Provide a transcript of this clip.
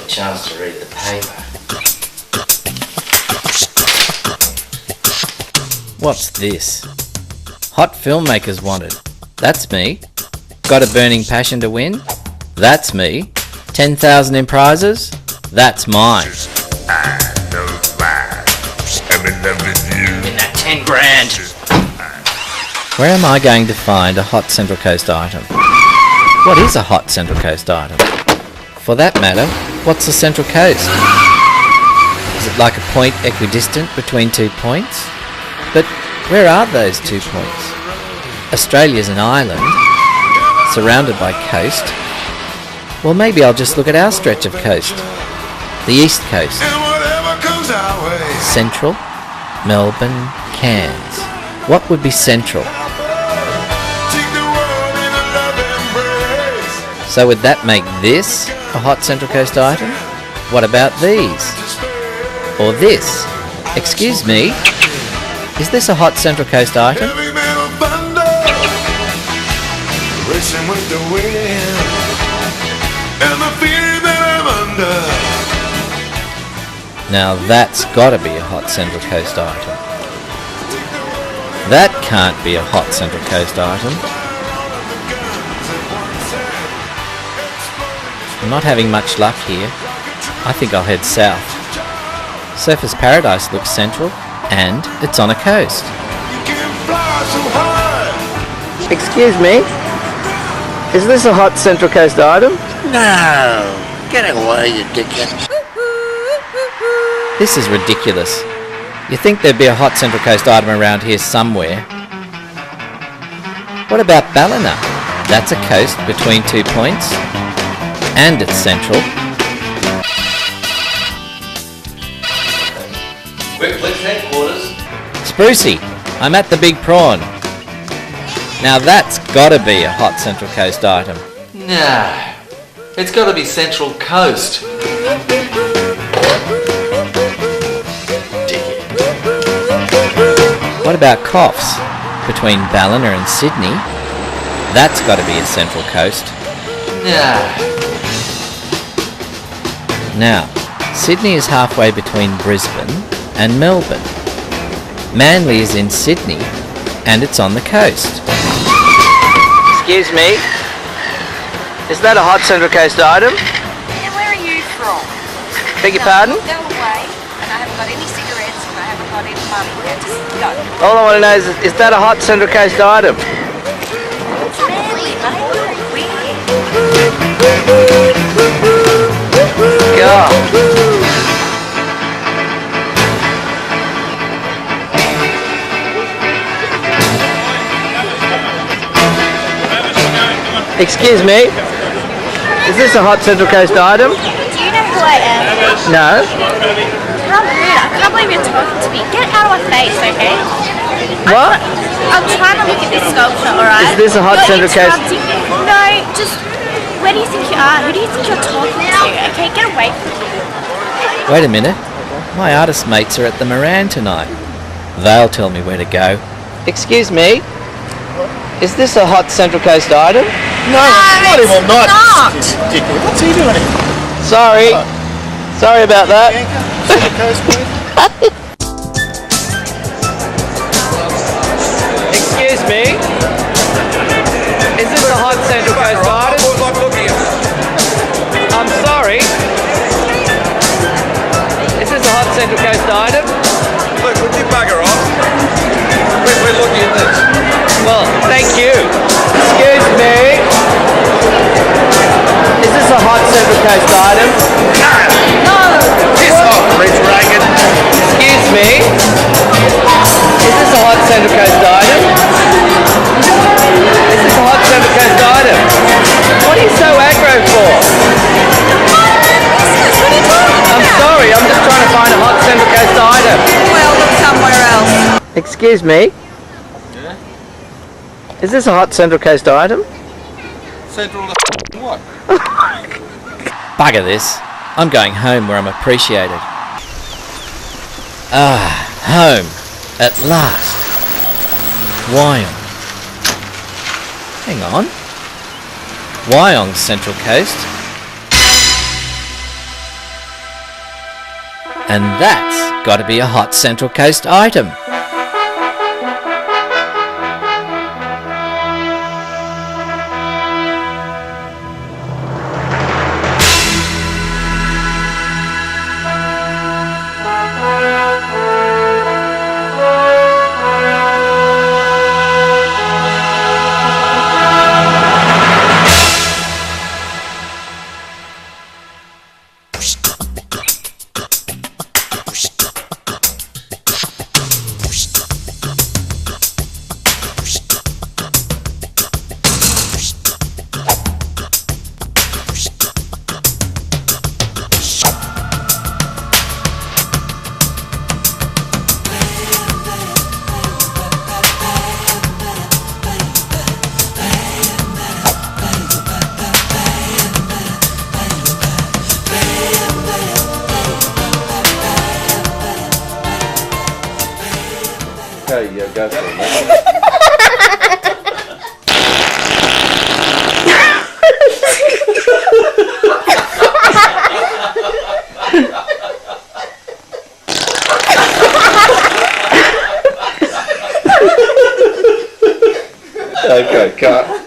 a chance to read the paper. What's this? Hot filmmakers wanted. That's me. Got a burning passion to win? That's me. 10,000 in prizes? That's mine. I know mine. I'm in love with you. In that 10 grand. Where am I going to find a hot Central Coast item? What is a hot Central Coast item? For that matter, what's a Central Coast? Is it like a point equidistant between 2 points? But where are those 2 points? Australia's an island, surrounded by coast. Well, maybe I'll just look at our stretch of coast. The East Coast. Central, Melbourne, Cairns. What would be central? So would that make this a hot Central Coast item? What about these? Or this? Excuse me, is this a hot Central Coast item? Now that's gotta be a hot Central Coast item. That can't be a hot Central Coast item. I'm not having much luck here. I think I'll head south. Surfers Paradise looks central, and it's on a coast. Excuse me, is this a hot Central Coast item? No, get away, you dickhead. This is ridiculous. You think there'd be a hot Central Coast item around here somewhere. What about Ballina? That's a coast between 2 points. And it's central. Quickflicks headquarters. Sprucey, I'm at the Big Prawn. Now that's gotta be a hot Central Coast item. Nah, it's got to be Central Coast. What about Coffs? Between Ballina and Sydney? That's gotta be a Central Coast. Nah. Now, Sydney is halfway between Brisbane and Melbourne. Manly is in Sydney, and it's on the coast. Excuse me, is that a hot Central Coast item? And where are you from? Beg your pardon? Go away, and I haven't got any cigarettes, and I haven't got any money. Now just go. All I want to know is that a hot Central Coast item? It's Manly, mate. God. Excuse me, is this a hot Central Coast item? Do you know who I am? No. How rude. I can't believe you're talking to me. Get out of my face, okay? What? I'm trying to look at this sculpture, alright? Is this a hot You're Central Coast? interrupting me. No, just... Where do you think you are? Who do you think you're talking to? Okay, get away from me. Wait a minute. My artist mates are at the Moran tonight. They'll tell me where to go. Excuse me, is this a hot Central Coast item? No, not even not. Not. Dickhead. What's he doing here? Sorry. Sorry about that. Central Coast, please. Excuse me, is this a hot Central Coast item? I'm sorry. Is this a hot Central Coast item? Look, would you bugger off? We're looking at this. Well, thank you. Excuse me. Is this a hot Central Coast item? No! Piss off, Rich Reagan. Excuse me. Is this a hot Central Coast item? Is this a hot Central Coast item? What are you so aggro for? I'm sorry, I'm just trying to find a hot Central Coast item. Well, look somewhere else. Excuse me. Is this a hot Central Coast item? Central what? Bugger this. I'm going home where I'm appreciated. Ah, home. At last. Wyong. Hang on. Wyong's Central Coast. And that's got to be a hot Central Coast item. Okay, yeah, go for it, mate. Okay, cut.